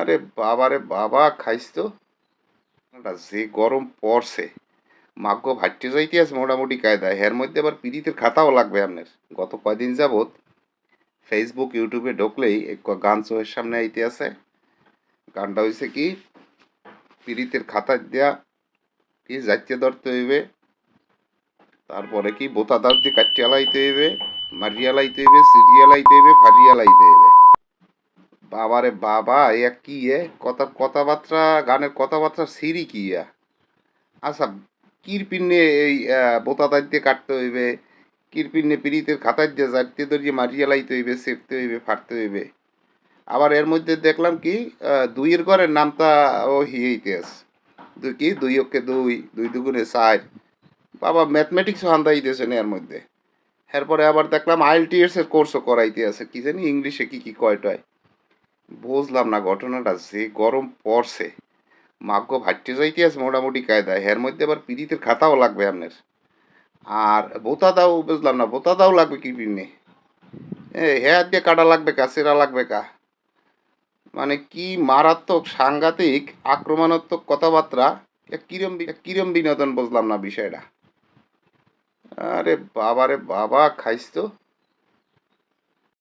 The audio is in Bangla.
আরে বাবা রে বাবা, খাইস তো। যে গরম পড়ছে, মাগ্য ভাট্টে যাইতে আছে মোটামুটি কায়দায়, এর মধ্যে আবার পিরিতের খাতাও লাগবে আপনার। গত কয়দিন যাবৎ ফেসবুক ইউটিউবে ঢুকলেই এক গান চোখের সামনে আইতে আছে। গানটা হয়েছে কি, পিরিতের খাতা দিয়া কি যাইতে ধরতে হইবে, তারপরে কি বোতা দাঁত দিয়ে কাটিয়া লাইতে হইবে, মারিয়া লাইতে হইবে, সিরিয়া লাইতে হইবে, ফারিয়া লাইতে হইবে। বাবারে বাবা, ইয়া কি কথাবার্তা, গানের কথাবার্তা সিরি কি ইয়া। আচ্ছা, কিরপিনে এই বোতা দাঁত দিয়ে কাটতে হইবে, কিরপিনে পিরিতের খাতায় দিয়ে যাইতে ধরিয়ে মারিয়া লাইতে হইবে, সেরতে হইবে, ফাটতে হইবে। আবার এর মধ্যে দেখলাম কি, দুইয়ের ঘরের নামটা ও হিয়েইতে আছে। দুই কি, দুই অক্ষে দুই, দুই দুগুণে চার। বাবা ম্যাথমেটিক্স হান্দাইতেছে না এর মধ্যে। এরপরে আবার দেখলাম আইএলটিএস এর কোর্সও করাইতে আছে, কি জানি ইংলিশে কি কি কয়টায় বুঝলাম না। ঘটনাটা যে গরম পড়ছে, মাগ্য ভাট্টে যাইতে আছে মোটামুটি কায়দায়, এর মধ্যে আবার পিরিতের খাতাও লাগবে আপনার। আর বোতা দাও বুঝলাম না, বোতা দাও লাগবে কি পিনে, হ্যাঁ দিয়ে কাটা লাগবে কা, সেরা লাগবে কা। মানে কি মারাত্মক সাংঘাতিক আক্রমণাত্মক কথাবার্তা। কিরম বিনোদন বুঝলাম না বিষয়টা। আরে বাবা রে বাবা, খাইস তো।